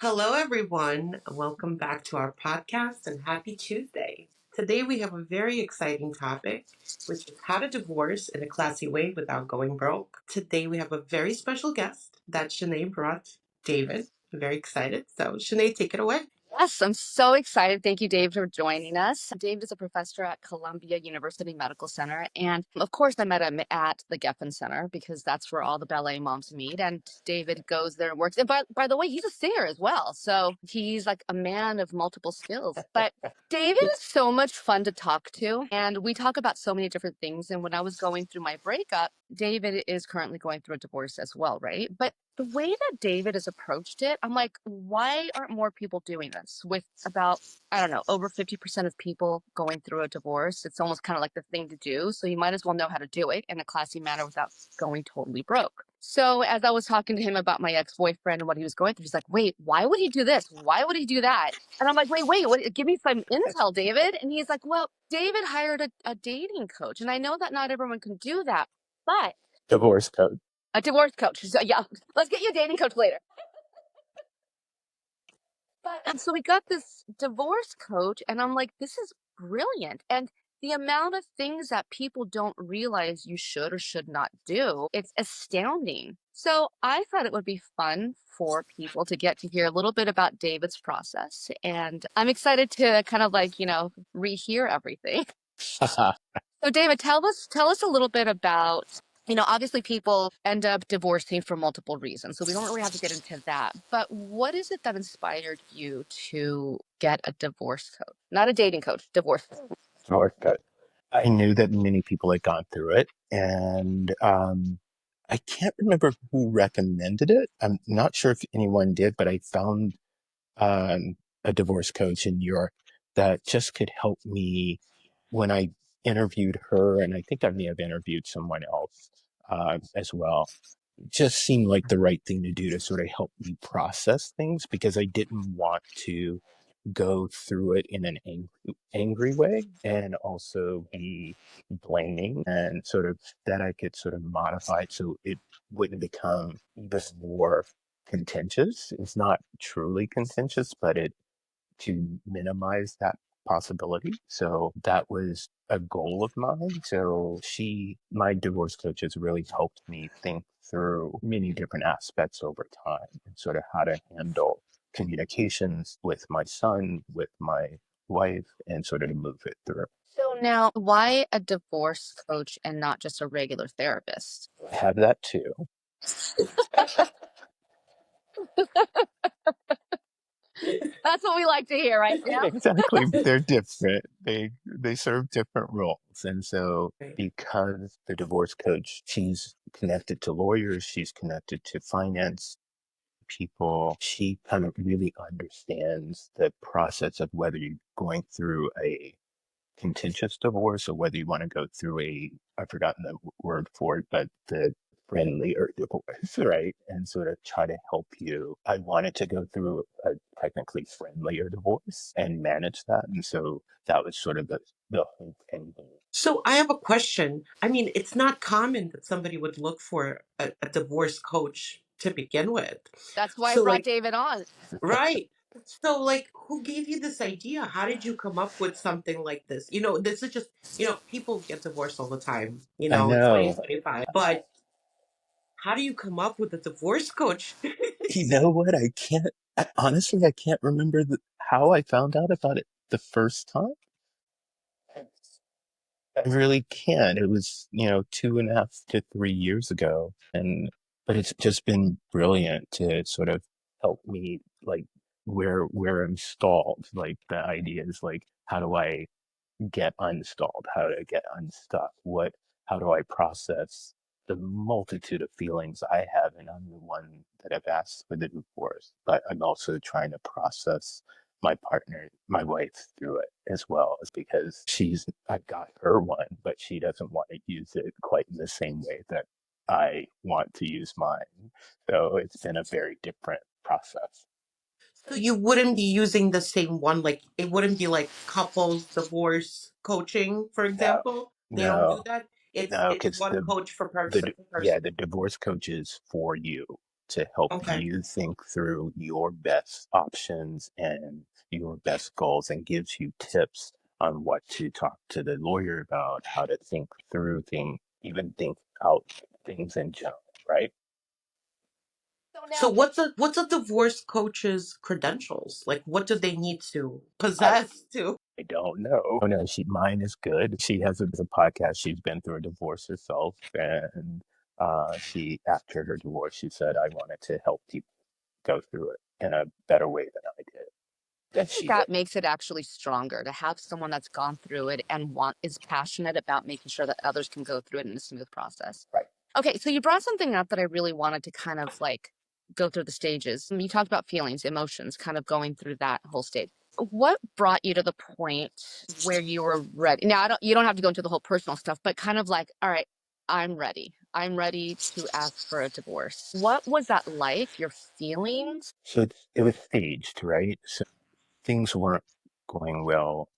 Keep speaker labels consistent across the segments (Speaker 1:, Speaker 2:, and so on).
Speaker 1: Hello, everyone. Welcome back to our podcast and happy Tuesday. Today, we have a very exciting topic, which is how to divorce in a classy way without going broke. Today, we have a very special guest that Shanae brought, David. I'm very excited. So, Shanae, take it away.
Speaker 2: Yes, I'm so excited. Thank you, Dave, for joining us. Dave is a professor at Columbia University Medical Center. And of course, I met him at the Geffen Center because that's where all the ballet moms meet. And David goes there and works. And by the way, he's a singer as well. So he's like a man of multiple skills. But David is so much fun to talk to. And we talk about so many different things. And when I was going through my breakup, David is currently going through a divorce as well, right? But the way that David has approached it, I'm like, why aren't more people doing this? With about, I don't know, over 50% of people going through a divorce, it's almost kind of like the thing to do. So you might as well know how to do it in a classy manner without going totally broke. So as I was talking to him about my ex-boyfriend and what he was going through, he's like, wait, why would he do this? Why would he do that? And I'm like, wait, what, give me some intel, David. And he's like, well, David hired a dating coach. And I know that not everyone can do that, but
Speaker 3: Divorce code.
Speaker 2: a divorce coach. So yeah, let's get you a dating coach later. But so we got this divorce coach, and I'm like, this is brilliant. And the amount of things that people don't realize you should or should not do, it's astounding. So I thought it would be fun for people to get to hear a little bit about David's process. And I'm excited to kind of like, rehear everything. So David, tell us a little bit about, obviously people end up divorcing for multiple reasons. So we don't really have to get into that. But what is it that inspired you to get a divorce coach? Not a dating coach, divorce coach.
Speaker 3: Divorce code. I knew that many people had gone through it, and I can't remember who recommended it. I'm not sure if anyone did, but I found a divorce coach in New York that just could help me when I interviewed her, and I think I may have interviewed someone else as well. Just seemed like the right thing to do to sort of help me process things because I didn't want to go through it in an angry way and also be blaming and sort of that I could sort of modify it so it wouldn't become even more contentious. It's not truly contentious, but it to minimize that possibility. So that was a goal of mine. So my divorce coach has really helped me think through many different aspects over time and sort of how to handle communications with my son, with my wife, and sort of to move it through.
Speaker 2: So now, why a divorce coach and not just a regular therapist?
Speaker 3: I have that too.
Speaker 2: That's what we like to hear, right? Yeah.
Speaker 3: Exactly. They're different. They serve different roles. And so because the divorce coach, she's connected to lawyers, she's connected to finance people, she kind of really understands the process of whether you're going through a contentious divorce or whether you want to go through I've forgotten the word for it, but the friendlier divorce, right? And sort of try to help you. I wanted to go through a technically friendlier divorce and manage that. And so that was sort of the whole thing.
Speaker 1: So, I have a question. I mean, it's not common that somebody would look for a divorce coach to begin with.
Speaker 2: That's why I
Speaker 1: So,
Speaker 2: brought
Speaker 1: like,
Speaker 2: David on.
Speaker 1: right. So, like, who gave you this idea? How did you come up with something like this? This is just, people get divorced all the time,
Speaker 3: I
Speaker 1: in
Speaker 3: know.
Speaker 1: 2025. But how do you come up with a divorce coach?
Speaker 3: You know what? Honestly, I can't remember how I found out about it the first time. I really can't. It was, 2.5 to 3 years ago. But it's just been brilliant to sort of help me like where I'm stalled. Like the idea is like, how do I get unstalled? How to get unstuck? How do I process the multitude of feelings I have? And I'm the one that have asked for the divorce, but I'm also trying to process my partner, my wife through it as well, is because I got her one, but she doesn't want to use it quite in the same way that I want to use mine. So it's been a very different process.
Speaker 1: So you wouldn't be using the same one, like it wouldn't be like couples divorce coaching, for
Speaker 3: No,
Speaker 1: example. They don't do
Speaker 3: no,
Speaker 1: that. It's
Speaker 3: no,
Speaker 1: it's
Speaker 3: because
Speaker 1: one coach for
Speaker 3: the
Speaker 1: person to
Speaker 3: yeah,
Speaker 1: person.
Speaker 3: the divorce coach is for you. to help
Speaker 1: Okay.
Speaker 3: you think through your best options and your best goals and gives you tips on what to talk to the lawyer about, how to think through things, even think out things in general, right?
Speaker 2: So
Speaker 1: So
Speaker 2: now,
Speaker 1: what's a divorce coach's credentials? Like what do they need to
Speaker 3: I
Speaker 1: possess to?
Speaker 3: I don't know. Oh no, mine is good. She has a podcast. She's been through a divorce herself, and she after her divorce, she said, "I wanted to help people go through it in a better way than I did."
Speaker 2: I
Speaker 3: And
Speaker 2: think
Speaker 3: she did.
Speaker 2: that makes it actually stronger to have someone that's gone through it and is passionate about making sure that others can go through it in a smooth process.
Speaker 3: Right.
Speaker 2: Okay, so you brought something up that I really wanted to kind of like go through the stages. You talked about feelings, emotions, kind of going through that whole stage. What brought you to the point where you were ready? Now, you don't have to go into the whole personal stuff, but kind of like, all right, I'm ready. I'm ready to ask for a divorce. What was that like? Your feelings?
Speaker 3: So it was staged, right? So things weren't going well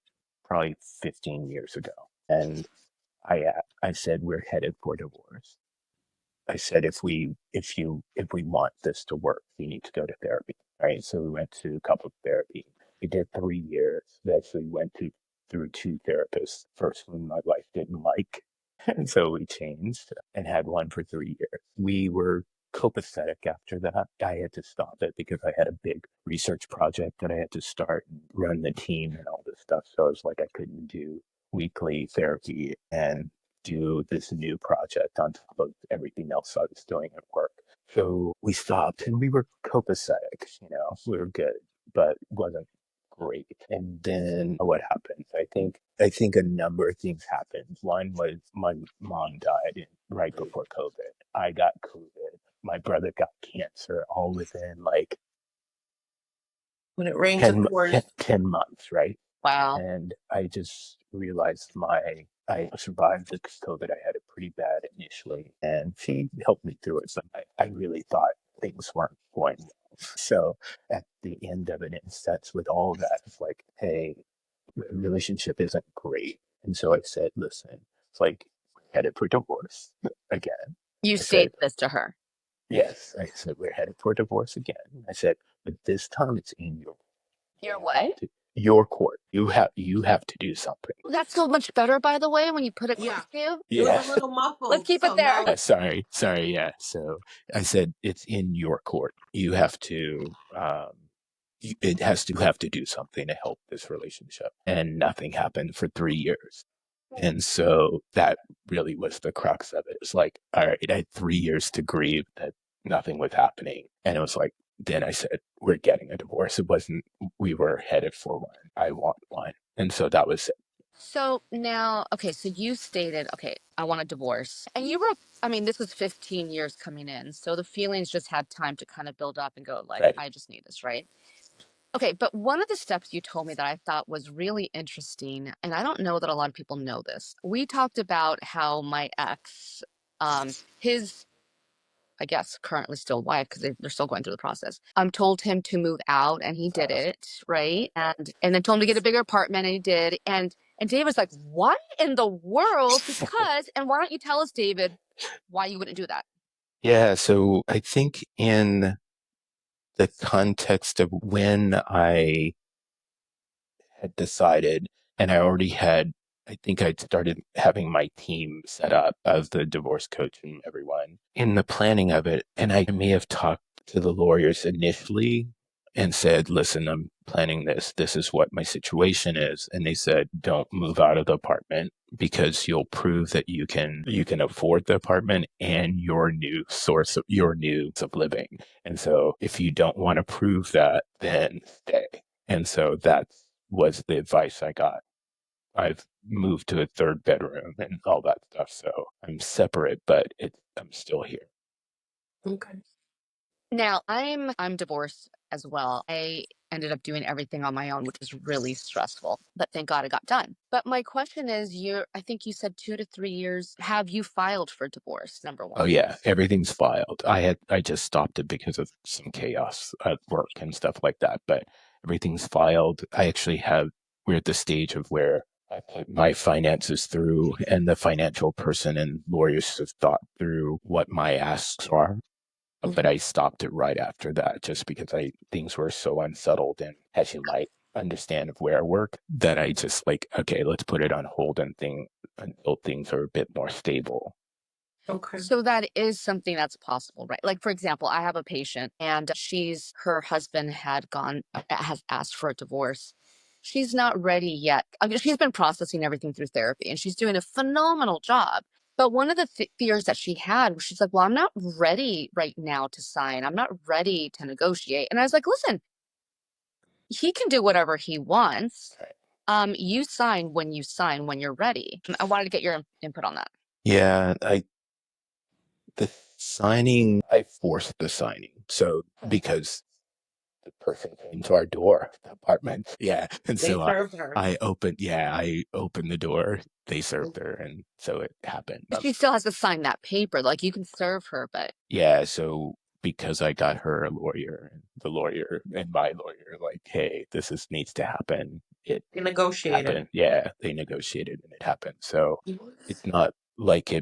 Speaker 3: probably 15 years ago, and I said we're headed for divorce. I said if we want this to work, you need to go to therapy, right? So we went to couples therapy. We did 3 years. We actually went through two therapists. First one my wife didn't like, and so we changed and had one for 3 years. We were copacetic after that. I had to stop it because I had a big research project that I had to start and run the team and all this stuff. So I was like, I couldn't do weekly therapy and do this new project on top of everything else I was doing at work. So we stopped and we were copacetic, we were good, but it wasn't great. And then what happened? I think a number of things happened. One was my mom died right before COVID. I got COVID. My brother got cancer all within like
Speaker 1: When it rains, it
Speaker 3: 10,
Speaker 1: pours.
Speaker 3: 10 months, right?
Speaker 2: Wow.
Speaker 3: And I just realized I survived the COVID. I had it pretty bad initially, and she helped me through it. So I really thought things weren't going well. So at the end of it, in a sense, with all that, it's like, hey, the relationship isn't great. And so I said, listen, it's like we're headed for divorce again.
Speaker 2: You
Speaker 3: I said,
Speaker 2: stated this to her.
Speaker 3: yes. I said, we're headed for divorce again. I said, but this time it's in your
Speaker 2: Your
Speaker 3: have
Speaker 2: what?
Speaker 3: to your court. You have to do something.
Speaker 2: That's so much better, by the way, when you put it close
Speaker 1: Yeah.
Speaker 2: to you.
Speaker 1: It was a
Speaker 3: Yeah.
Speaker 1: little
Speaker 2: Let's
Speaker 1: muffled,
Speaker 2: keep it
Speaker 1: so
Speaker 2: there.
Speaker 1: now it's
Speaker 3: Sorry. Yeah. So I said it's in your court. You have to. It has to have to do something to help this relationship, and nothing happened for 3 years. And so that really was the crux of it. It's like, all right, I had 3 years to grieve that nothing was happening. And it was like, then I said, we're getting a divorce. It wasn't, we were headed for one. I want one. And so that was it.
Speaker 2: So now, okay, so you stated, okay, I want a divorce. And you were, I mean, this was 15 years coming in. So the feelings just had time to kind of build up and go, like,
Speaker 3: Right.
Speaker 2: I just need this, right? Okay, but one of the steps you told me that I thought was really interesting, and I don't know that a lot of people know this. We talked about how my ex, his, I guess, currently still wife, because they're still going through the process, told him to move out, and he did it, right? And then told him to get a bigger apartment, and he did. And Dave was like, "What in the world?" Because, and why don't you tell us, David, why you wouldn't do that?
Speaker 3: Yeah. So I think in the context of when I had decided, and I think I'd started having my team set up of the divorce coach and everyone in the planning of it. And I may have talked to the lawyers initially and said, listen, I'm planning this. This is what my situation is. And they said, don't move out of the apartment because you'll prove that you can afford the apartment and your new source of living. And so if you don't want to prove that, then stay. And so that was the advice I got. I've moved to a third bedroom and all that stuff. So I'm separate, but I'm still here.
Speaker 1: okay.
Speaker 2: Now, I'm divorced as well. I ended up doing everything on my own, which was really stressful. But thank God it got done. But my question is, I think you said 2 to 3 years. Have you filed for divorce? Number
Speaker 3: Oh
Speaker 2: one.
Speaker 3: yeah, everything's filed. I just stopped it because of some chaos at work and stuff like that, but everything's filed. We're at the stage of where I put my finances through and the financial person and lawyers have thought through what my asks are. But I stopped it right after that just because things were so unsettled, and as you might understand of where I work, that I just like, okay, let's put it on hold until things are a bit more stable.
Speaker 1: Okay.
Speaker 2: So that is something that's possible, right? Like, for example, I have a patient and her husband has asked for a divorce. She's not ready yet. I mean, she's been processing everything through therapy and she's doing a phenomenal job. But one of the fears that she had was she's like, well, I'm not ready right now to sign. I'm not ready to negotiate. And I was like, listen, he can do whatever he wants. You sign when you're ready. I wanted to get your input on that.
Speaker 3: Yeah, I forced the signing. So because the person came to our door, the apartment. Yeah. And
Speaker 1: They
Speaker 3: so
Speaker 1: served her.
Speaker 3: I opened the door, they served her, and so it happened.
Speaker 2: She still has to sign that paper. Like, you can serve her, but
Speaker 3: Yeah, so because I got her a lawyer, and the lawyer and my lawyer, like, hey, needs to happen. It
Speaker 1: They negotiated.
Speaker 3: happened. Yeah, they negotiated and it happened. So it's not like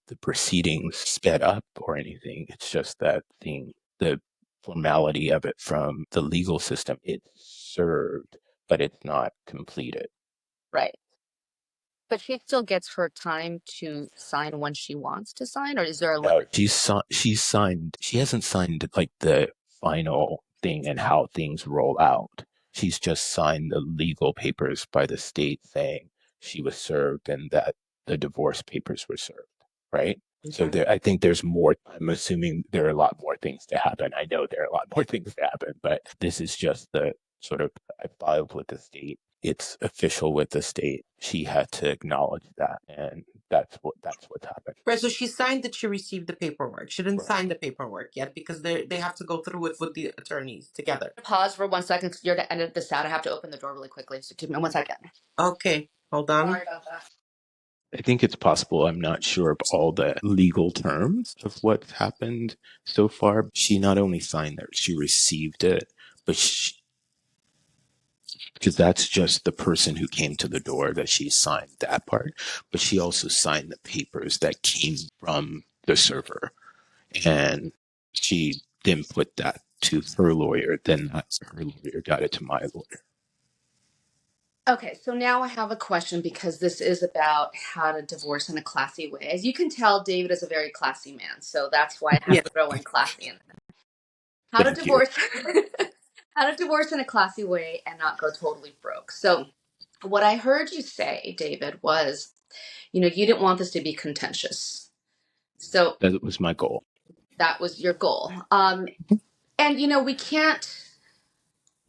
Speaker 3: the proceedings sped up or anything. It's just that the formality of it from the legal system, it's served, but it's not completed.
Speaker 2: right. But she still gets her time to sign when she wants to sign, or is there a
Speaker 3: No,
Speaker 2: limit?
Speaker 3: she's signed. She hasn't signed like the final thing and how things roll out. She's just signed the legal papers by the state saying she was served and that the divorce papers were served. Right. So I think there's more. I'm assuming there are a lot more things to happen. I know there are a lot more things to happen, but this is just the sort of, I filed with the state. It's official with the state. She had to acknowledge that, and what's happened.
Speaker 1: Right, so she signed that she received the paperwork. She didn't
Speaker 3: Right.
Speaker 1: sign the paperwork yet because they have to go through it with the attorneys together.
Speaker 2: Pause for 1 second. 'Cause you're to edit this out. I have to open the door really quickly. So give me 1 second.
Speaker 1: Okay, hold on.
Speaker 2: Sorry about that.
Speaker 3: I think it's possible. I'm not sure of all the legal terms of what's happened so far. She not only signed it, she received it, but because that's just the person who came to the door that she signed that part, but she also signed the papers that came from the server, and she then put that to her lawyer. Then her lawyer got it to my lawyer.
Speaker 2: Okay, so now I have a question because this is about how to divorce in a classy way. As you can tell, David is a very classy man, so that's why I had to throw in classy in there. How to
Speaker 3: Thank you.
Speaker 2: divorce how to divorce in a classy way and not go totally broke. So what I heard you say, David, was, you didn't want this to be contentious. So
Speaker 3: That was my goal.
Speaker 2: that was your goal. And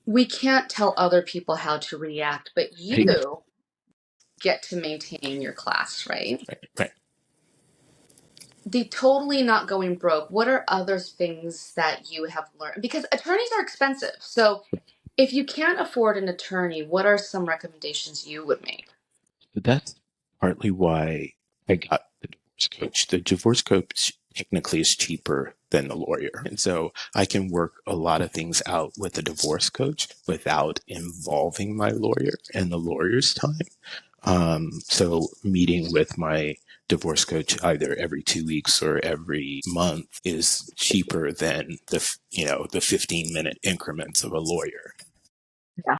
Speaker 2: we can't tell other people how to react, but you get to maintain your class, right?
Speaker 3: Right.
Speaker 2: The totally not going broke. What are other things that you have learned? Because attorneys are expensive. So if you can't afford an attorney, what are some recommendations you would make?
Speaker 3: But that's partly why I got the divorce coach. The divorce coach technically is cheaper than the lawyer. And so I can work a lot of things out with the divorce coach without involving my lawyer and the lawyer's time. So meeting with my divorce coach either every 2 weeks or every month is cheaper than the 15-minute increments of a lawyer.
Speaker 2: Yeah.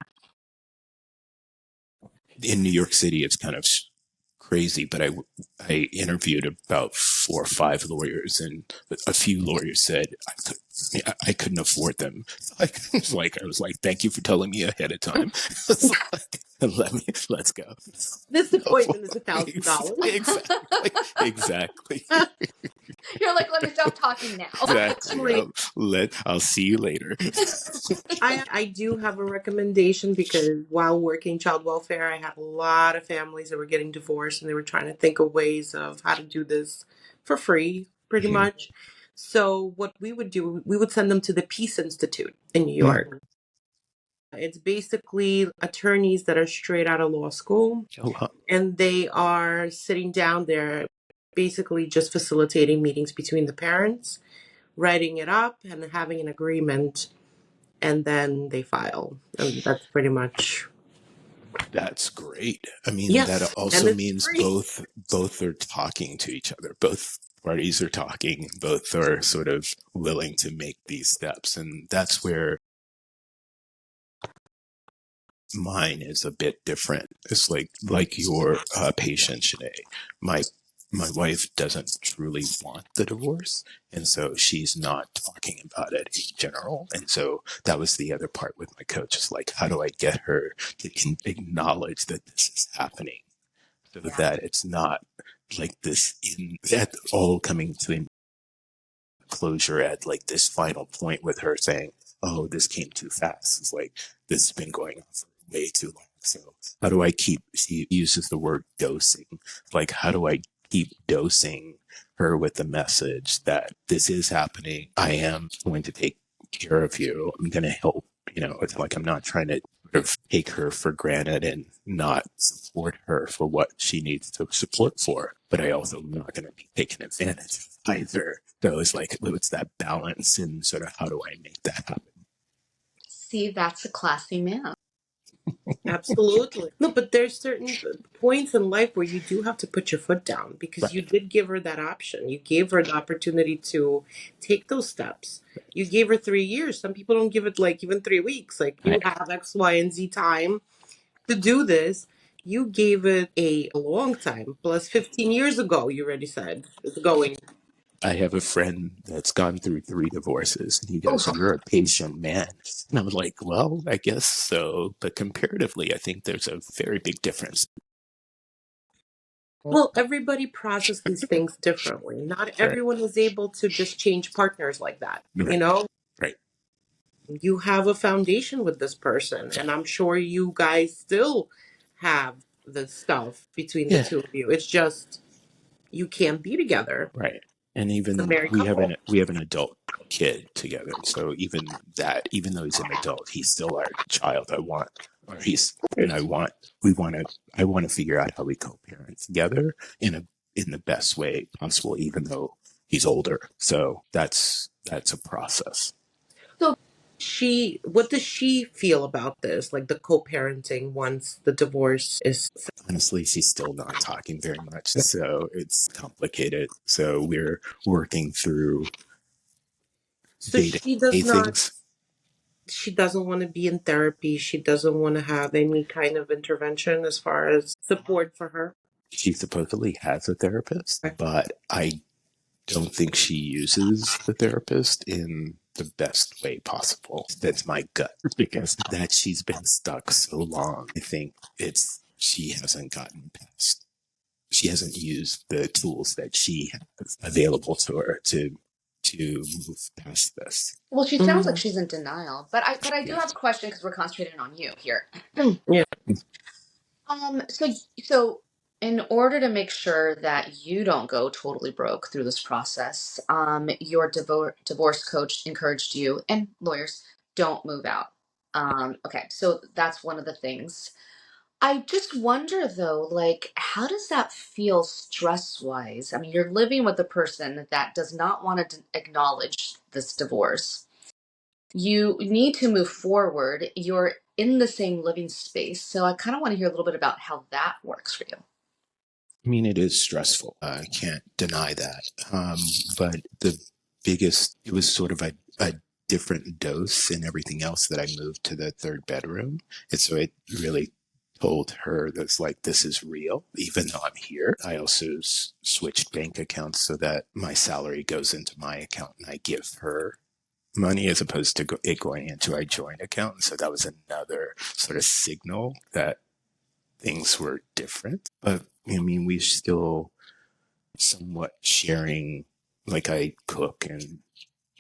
Speaker 3: In New York City, it's kind of crazy, but I interviewed about 4 or 5 lawyers, and a few lawyers said I couldn't afford them. I was like, thank you for telling me ahead of time. Let's go.
Speaker 1: This appointment is $1,000.
Speaker 3: Exactly.
Speaker 2: You're like, let me stop talking now.
Speaker 3: Exactly. I'll see you later.
Speaker 1: I do have a recommendation because while working child welfare, I had a lot of families that were getting divorced and they were trying to think of ways of how to do this for free, pretty much. So what we would do, we would send them to the Peace Institute in New York. It's basically attorneys that are straight out of law school, and they are sitting down there basically just facilitating meetings between the parents, writing it up and having an agreement, and then they file. And that's pretty much.
Speaker 3: That's great. I mean,
Speaker 1: Yes,
Speaker 3: that
Speaker 1: and
Speaker 3: also
Speaker 1: it's
Speaker 3: means
Speaker 1: free.
Speaker 3: both are talking to each other. Both parties are talking, both are sort of willing to make these steps. And that's where mine is a bit different. It's like your patient Sinead. My my wife doesn't truly want the divorce, and so she's not talking about it in general. And so that was the other part with my coach, is like, how do I get her to acknowledge that this is happening, so that it's not like this in that all coming to closure at like this final point with her saying, "Oh, this came too fast." It's like, this has been going on for way too long. So how do I keep? She uses the word dosing. Like, how do I keep dosing her with the message that this is happening? I am going to take care of you. I'm going to help. It's like, I'm not trying to sort of take her for granted and not support her for what she needs to support for. But I also am not going to be taken advantage of either. So it's like, it's that balance, and sort of how do I make that happen?
Speaker 2: See, that's a classy man.
Speaker 1: Absolutely. No, but there's certain points in life where you do have to put your foot down because you
Speaker 3: Right.
Speaker 1: did give her that option. You gave her the opportunity to take those steps. You gave her 3 years. Some people don't give it like even 3 weeks. Like, you
Speaker 3: Right.
Speaker 1: have X, Y, and Z time to do this. You gave it a long time. Plus 15 years ago, you already said it's going.
Speaker 3: I have a friend that's gone through 3 divorces, and he goes,
Speaker 2: Oh,
Speaker 3: "You're a patient man." And I was like, well, I guess so. But comparatively, I think there's a very big difference.
Speaker 1: Well, everybody processes things differently. Not
Speaker 3: Right.
Speaker 1: everyone is able to just change partners like that. You
Speaker 3: Right.
Speaker 1: know,
Speaker 3: Right.
Speaker 1: you have a foundation with this person, and I'm sure you guys still have the stuff between the
Speaker 3: Yeah.
Speaker 1: two of you. It's just you can't be together.
Speaker 3: Right. And
Speaker 1: It's a
Speaker 3: even
Speaker 1: married couple.
Speaker 3: we have an adult kid together. So even that, even though he's an adult, he's still our child. Or he's, and I want to figure out how we co-parent together in the best way possible, even though he's older. So that's a process.
Speaker 1: So what does she feel about this? Like the co-parenting once the divorce is.
Speaker 3: Honestly, she's still not talking very much. So it's complicated. So we're working through
Speaker 1: So
Speaker 3: day to
Speaker 1: she
Speaker 3: day
Speaker 1: does not.
Speaker 3: things.
Speaker 1: She doesn't want to be in therapy. She doesn't want to have any kind of intervention as far as support for her.
Speaker 3: She supposedly has a therapist,
Speaker 1: Okay.
Speaker 3: but I don't think she uses the therapist in the best way possible. That's my gut, because that she's been stuck so long. I think she hasn't gotten past, she hasn't used the tools that she has available to her to move past this.
Speaker 2: well, she sounds like
Speaker 1: Mhm.
Speaker 2: she's in denial. But I do have a
Speaker 3: Yes.
Speaker 2: question because we're concentrating on you here.
Speaker 1: Yeah.
Speaker 2: So in order to make sure that you don't go totally broke through this process, your divorce coach encouraged you, and lawyers, don't move out. Okay, so that's one of the things. I just wonder though, like, how does that feel stress wise? I mean, you're living with a person that does not want to acknowledge this divorce. You need to move forward. You're in the same living space. So I kind of want to hear a little bit about how that works for you.
Speaker 3: I mean, it is stressful. I can't deny that. But it was sort of a different dose in everything else that I moved to the third bedroom. And so it really told her that's like, this is real, even though I'm here. I also switched bank accounts so that my salary goes into my account and I give her money as opposed to it going into a joint account. And so that was another sort of signal that things were different. But I mean, we still somewhat sharing, like, I cook and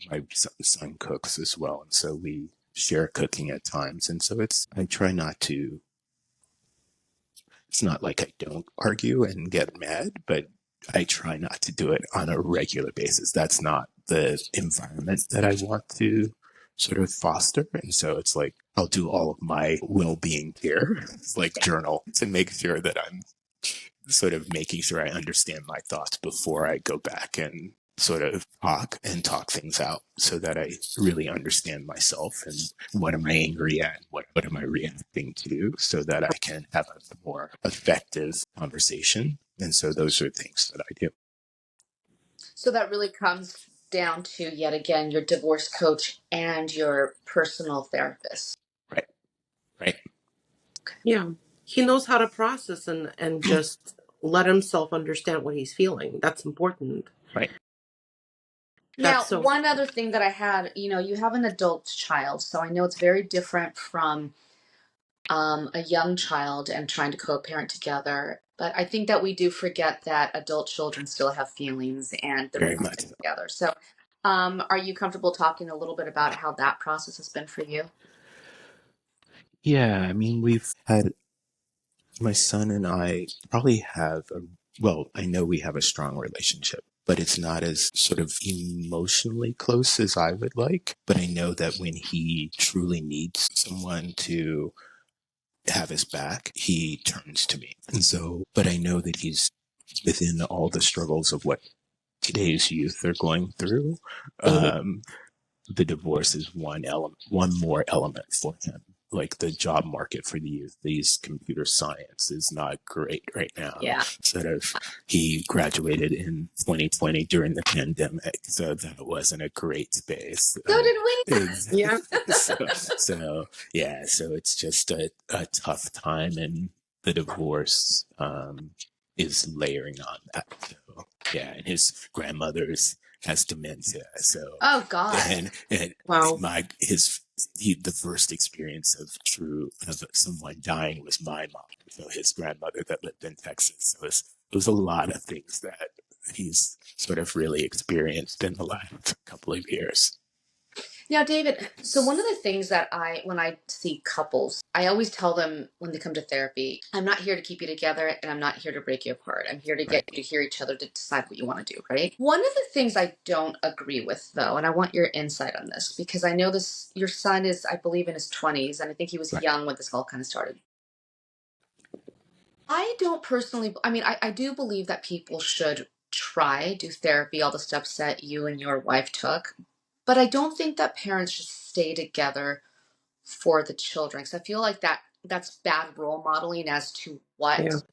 Speaker 3: my son cooks as well. And so we share cooking at times. And so I try not to, it's not like I don't argue and get mad, but I try not to do it on a regular basis. That's not the environment that I want to sort of foster. And so it's like, I'll do all of my well-being here, like journal, to make sure that I'm sort of making sure I understand my thoughts before I go back and sort of talk things out, so that I really understand myself and what am I angry at, what am I reacting to, so that I can have a more effective conversation. And so those are things that I do.
Speaker 2: So that really comes down to, yet again, your divorce coach and your personal therapist.
Speaker 3: Right. Right.
Speaker 1: Yeah. He knows how to process and just let himself understand what he's feeling. That's important.
Speaker 3: Right.
Speaker 1: That's
Speaker 2: Now,
Speaker 1: so
Speaker 2: one other thing that I had, you have an adult child, so I know it's very different from a young child and trying to co-parent together. But I think that we do forget that adult children still have feelings and they're
Speaker 3: Very much so.
Speaker 2: together. So, are you comfortable talking a little bit about how that process has been for you?
Speaker 3: Yeah, I mean, we've had my son and I probably have well, I know we have a strong relationship, but it's not as sort of emotionally close as I would like. But I know that when he truly needs someone to have his back, he turns to me. And so, but I know that he's within all the struggles of what today's youth are going through.
Speaker 1: Mhm.
Speaker 3: Um, the divorce is one more element for him. Like the job market for the youth, these computer science is not great right now.
Speaker 2: Yeah.
Speaker 3: Sort of, he graduated in 2020 during the pandemic, so that wasn't a great space.
Speaker 2: So did we.
Speaker 1: Yeah.
Speaker 3: So yeah, so it's just a tough time, and the divorce is layering on that. So yeah, and his grandmother's has dementia. So
Speaker 2: Oh God.
Speaker 3: and
Speaker 1: Wow.
Speaker 3: the first experience of someone dying was my mom. So his grandmother that lived in Texas. So it was a lot of things that he's sort of really experienced in the last couple of years.
Speaker 2: Now, David, so one of the things that when I see couples, I always tell them when they come to therapy, I'm not here to keep you together and I'm not here to break you apart. I'm here to get
Speaker 3: Right.
Speaker 2: you to hear each other to decide what you want to do, right? One of the things I don't agree with, though, and I want your insight on this, because I know your son is, I believe, in his 20s, and I think he was
Speaker 3: Right.
Speaker 2: young when this all kind of started. I don't personally, I mean, I do believe that people should do therapy, all the steps that you and your wife took. But I don't think that parents should stay together for the children. Because I feel like that's bad role modeling as to
Speaker 1: Yeah.
Speaker 2: what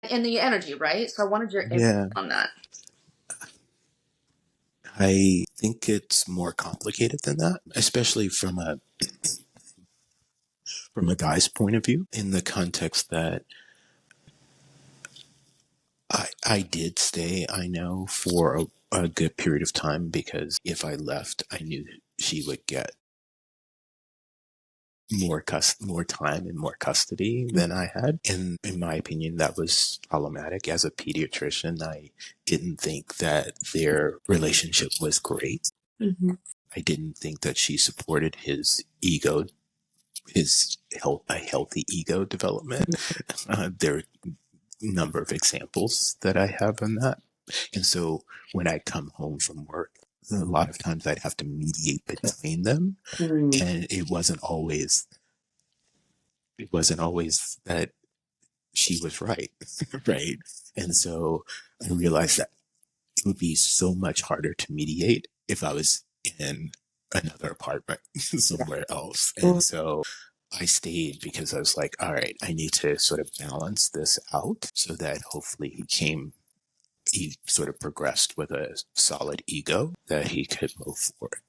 Speaker 2: and the energy, right? So I wanted your input
Speaker 3: Yeah.
Speaker 2: on that.
Speaker 3: I think it's more complicated than that, especially from a guy's point of view, in the context that I did stay, I know, for a good period of time, because if I left, I knew she would get more time and more custody than I had. And in my opinion, that was problematic. As a pediatrician, I didn't think that their relationship was great.
Speaker 1: Mm-hmm.
Speaker 3: I didn't think that she supported his a healthy ego development. There are a number of examples that I have on that. And so when I come home from work, a lot of times I'd have to mediate between them.
Speaker 1: Mm-hmm.
Speaker 3: And it wasn't always that she was right. Right. And so I realized that it would be so much harder to mediate if I was in another apartment somewhere else. And so I stayed because I was like, all right, I need to sort of balance this out so that hopefully he sort of progressed with a solid ego that he could move forward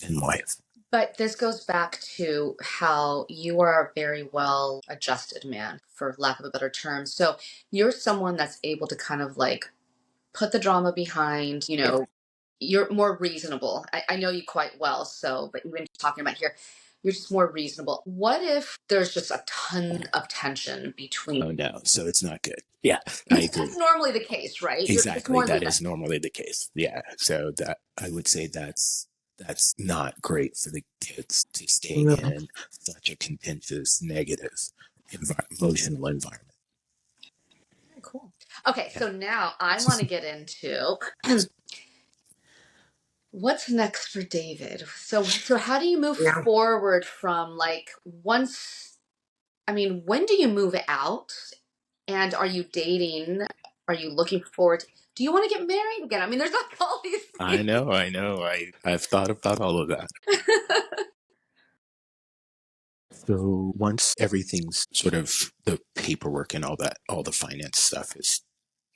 Speaker 3: in life.
Speaker 2: But this goes back to how you are a very well adjusted man, for lack of a better term. So you're someone that's able to kind of like put the drama behind, you're more reasonable. I know you quite well, so, but even talking about here, you're just more reasonable. What if there's just a ton of tension between?
Speaker 3: Oh no, so it's not good. Yeah, I agree.
Speaker 2: That's normally the case, right? It's
Speaker 3: Exactly.
Speaker 2: more
Speaker 3: That
Speaker 2: than
Speaker 3: is normally the case. Yeah. So that I would say that's not great for the kids to stay
Speaker 1: No.
Speaker 3: in such a contentious, negative emotional environment.
Speaker 2: cool. Okay,
Speaker 3: Yeah.
Speaker 2: so now I want to get into what's next for David. So how do you move
Speaker 1: Yeah.
Speaker 2: forward from like once? I mean, when do you move out? And are you dating? Are you looking forward? Do you want to get married again? I mean, there's like all these
Speaker 3: I
Speaker 2: things.
Speaker 3: know. I've thought about all of that. So once everything's sort of the paperwork and all that, all the finance stuff is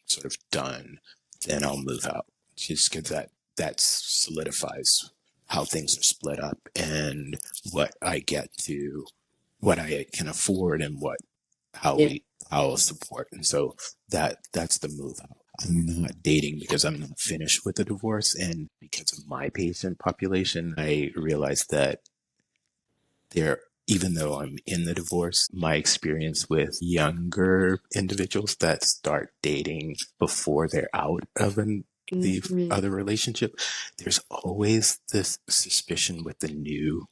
Speaker 3: sort of done, then I'll move out. just because that solidifies how things are split up and what I get to, what I can afford, and
Speaker 1: Yeah.
Speaker 3: how support. And so that's the move out. I'm not dating because I'm not finished with the divorce, and because of my patient population, I realized that there, even though I'm in the divorce, my experience with younger individuals that start dating before they're out of the other relationship, there's always this suspicion with the new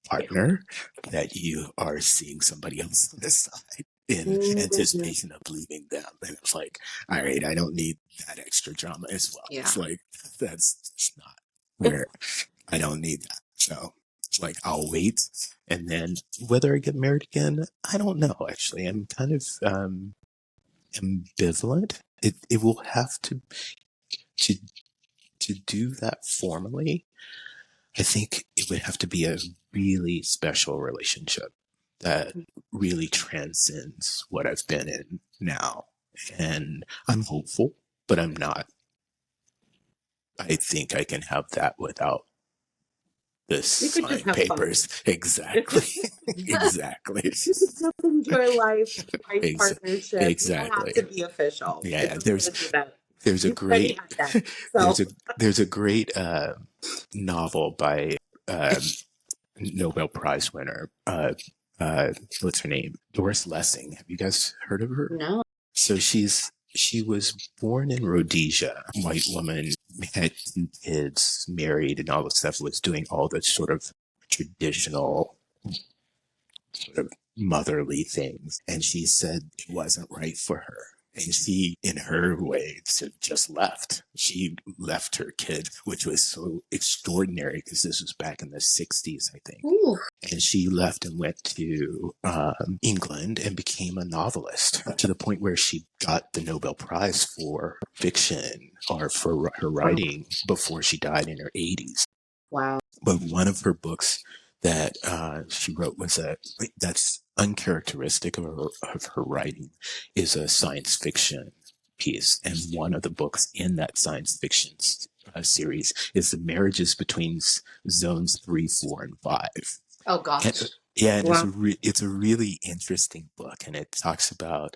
Speaker 3: partner that you are seeing somebody else on the side in anticipation of leaving them. And it's like, all right, I don't need that extra drama as well.
Speaker 2: Yeah.
Speaker 3: It's like, that's just not
Speaker 1: It's
Speaker 3: where I don't need that. So it's like, I'll wait. And then whether I get married again, I don't know, actually. I'm kind of ambivalent. It will have to, to do that formally. I think it would have to be a really special relationship that really transcends what I've been in now. And I'm hopeful, but I'm not. I think I can have that without the
Speaker 1: You could just
Speaker 3: signed
Speaker 1: have fun.
Speaker 3: papers. Exactly. Exactly.
Speaker 1: You could just enjoy life
Speaker 3: Ex-
Speaker 1: partnership. You don't have
Speaker 3: exactly.
Speaker 1: to be official. It's
Speaker 3: Yeah.
Speaker 1: okay to do that.
Speaker 3: There's a
Speaker 1: You've already
Speaker 3: great
Speaker 1: had that.
Speaker 3: there's
Speaker 1: So,
Speaker 3: a there's a great novel by uh, Nobel Prize winner. What's her name? Doris Lessing. Have you guys heard of her?
Speaker 2: No.
Speaker 3: So she was born in Rhodesia. White woman, had 2 kids, married, and all this stuff. Was doing all the sort of traditional sort of motherly things. And she said it wasn't right for her. And she, in her way, just left. She left her kid, which was so extraordinary because this was back in the 60s, I think.
Speaker 2: Ooh.
Speaker 3: And she left and went to England and became a novelist to the point where she got the Nobel Prize for fiction or for her writing before she died in her 80s.
Speaker 2: Wow.
Speaker 3: But one of her books that she wrote that's uncharacteristic of her writing is a science fiction piece. And one of the books in that science fiction series is the marriages between zones 3, 4, and 5.
Speaker 2: Oh gosh.
Speaker 3: And, yeah, and
Speaker 1: wow.
Speaker 3: it's a really interesting book, and it talks about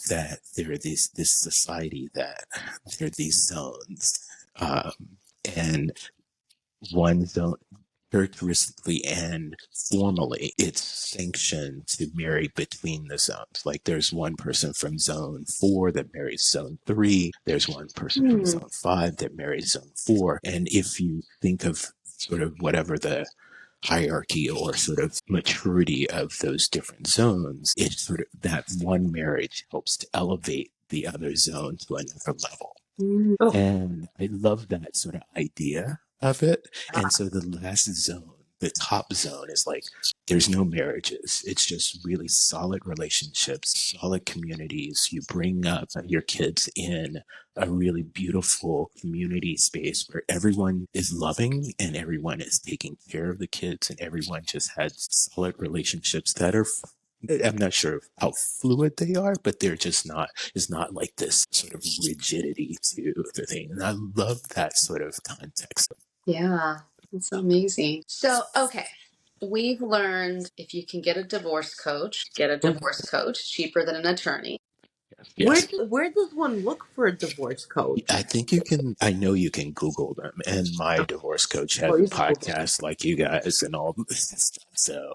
Speaker 3: that there are this society that there are these zones, and one zone characteristically and formally it's sanctioned to marry between the zones. Like there's one person from zone 4 that marries zone 3, there's one person from zone 5 that marries zone 4. And if you think of sort of whatever the hierarchy or sort of maturity of those different zones, it's sort of that one marriage helps to elevate the other zone to another level.
Speaker 1: Oh,
Speaker 3: And I love that sort of idea of it. And so the last zone, the top zone, is like there's no marriages. It's just really solid relationships, solid communities. You bring up your kids in a really beautiful community space where everyone is loving and everyone is taking care of the kids and everyone just has solid relationships that are, I'm not sure how fluid they are, but they're just not, it's not like this sort of rigidity to the thing. And I love that sort of context.
Speaker 2: Yeah, that's amazing. So, okay, we've learned if you can get a divorce coach, get a divorce coach, cheaper than an attorney.
Speaker 3: Yes.
Speaker 1: where does one look for a divorce coach?
Speaker 3: I think you can, I know you can Google them. And my divorce coach has a
Speaker 1: Please Google.
Speaker 3: podcast like you guys and all this stuff. So,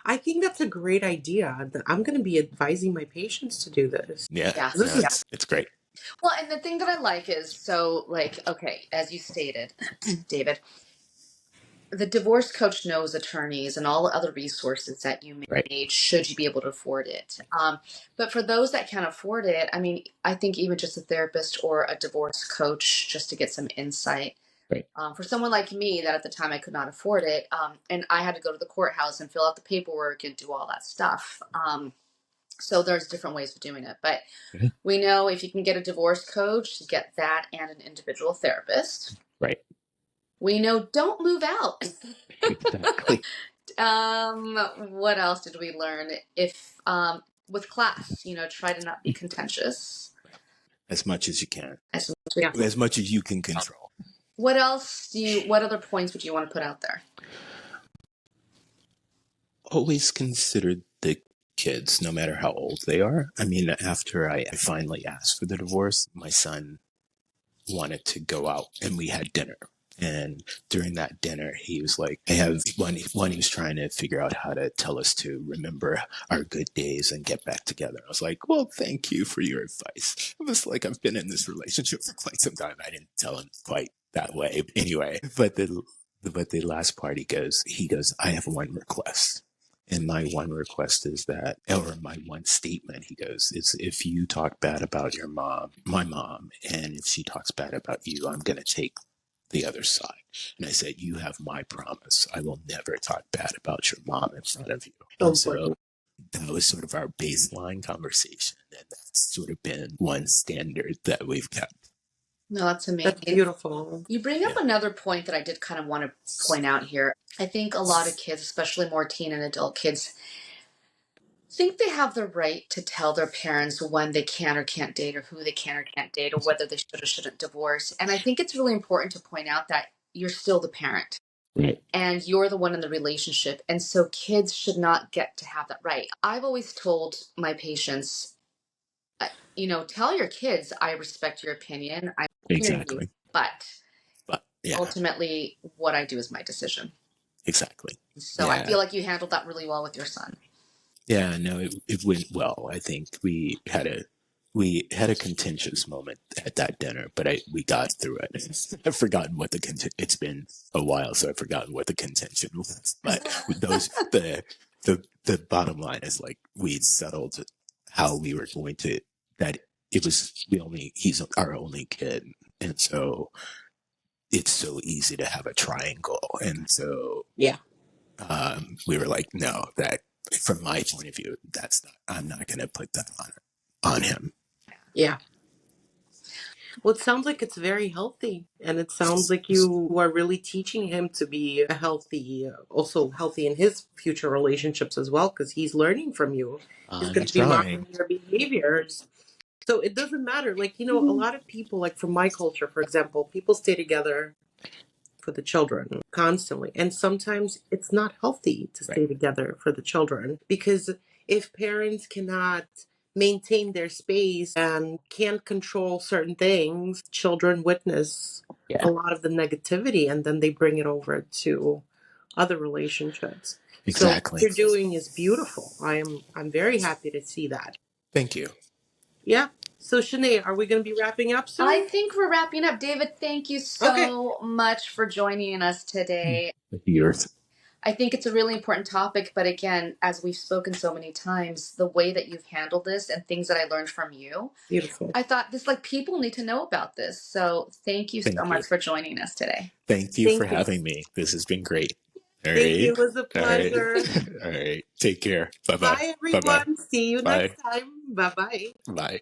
Speaker 1: I think that's a great idea. I'm going to be advising my patients to do this.
Speaker 3: yeah,
Speaker 2: Yeah.
Speaker 3: no, it's great.
Speaker 2: Well, and the thing that I like is so, like, okay, as you stated, David, the divorce coach knows attorneys and all the other resources that you may
Speaker 3: Right.
Speaker 2: need should you be able to afford it. But for those that can't afford it, I mean, I think even just a therapist or a divorce coach just to get some insight.
Speaker 3: Right.
Speaker 2: For someone like me that at the time I could not afford it, and I had to go to the courthouse and fill out the paperwork and do all that stuff. So there's different ways of doing it. But we know if you can get a divorce coach, get that and an individual therapist.
Speaker 3: Right.
Speaker 2: We know don't move out.
Speaker 3: Exactly.
Speaker 2: What else did we learn? If with class, try to not be contentious.
Speaker 3: as much as you can,
Speaker 2: Yeah.
Speaker 3: as much as you can control.
Speaker 2: What other points would you want to put out there?
Speaker 3: Always consider the kids, no matter how old they are. I mean, after I finally asked for the divorce, my son wanted to go out and we had dinner. And during that dinner, he was like, I have one, he was trying to figure out how to tell us to remember our good days and get back together. I was like, well, thank you for your advice. It was like, I've been in this relationship for quite some time. I didn't tell him quite that way anyway. But the last part, he goes, I have one request. And my one request is that, or my one statement, he goes, is if you talk bad about your mom, my mom, and if she talks bad about you, I'm going to take the other side. And I said, you have my promise. I will never talk bad about your mom in front of you. And so that was sort of our baseline conversation. And that's sort of been one standard that we've kept.
Speaker 2: No, that's amazing.
Speaker 1: That's beautiful.
Speaker 2: You bring up another point that I did kind of want to point out here. I think a lot of kids, especially more teen and adult kids, think they have the right to tell their parents when they can or can't date, or who they can or can't date, or whether they should or shouldn't divorce. And I think it's really important to point out that you're still the parent.
Speaker 3: Right.
Speaker 2: And you're the one in the relationship. And so kids should not get to have that right. I've always told my patients, tell your kids, I respect your opinion. I hear you, but
Speaker 3: yeah,
Speaker 2: ultimately what I do is my decision.
Speaker 3: Exactly.
Speaker 2: So I feel like you handled that really well with your son.
Speaker 3: Yeah, no, it went well. I think we had a contentious moment at that dinner, but we got through it. I've forgotten what it's been a while, so I've forgotten what the contention was. But the bottom line is, like, we settled how we were going to, that it was he's our only kid, and so it's so easy to have a triangle, and so we were like, no, that from my point of view, I'm not going to put that on him.
Speaker 1: Yeah. Well, it sounds like it's very healthy, and it sounds like you are really teaching him to be also healthy in his future relationships as well, because he's learning from you. He's going to be modeling your behaviors. So it doesn't matter. Like, a lot of people, like from my culture, for example, people stay together for the children constantly. And sometimes it's not healthy to stay together for the children, because if parents cannot maintain their space and can't control certain things, children witness a lot of the negativity, and then they bring it over to other relationships.
Speaker 3: Exactly.
Speaker 1: So what you're doing is beautiful. I'm very happy to see that.
Speaker 3: Thank you.
Speaker 1: Yeah. So, Shanae, are we going to be wrapping up soon?
Speaker 2: I think we're wrapping up. David, thank you so much for joining us today. I think it's a really important topic, but again, as we've spoken so many times, the way that you've handled this and things that I learned from you,
Speaker 1: beautiful.
Speaker 2: I thought people need to know about this. So thank you so much for joining us today.
Speaker 3: Thank you for having me. This has been great.
Speaker 1: Thank you. It was a pleasure.
Speaker 3: All right. Take care. Bye-bye.
Speaker 1: Bye, everyone.
Speaker 3: Bye-bye.
Speaker 1: See you next time. Bye-bye.
Speaker 3: Bye.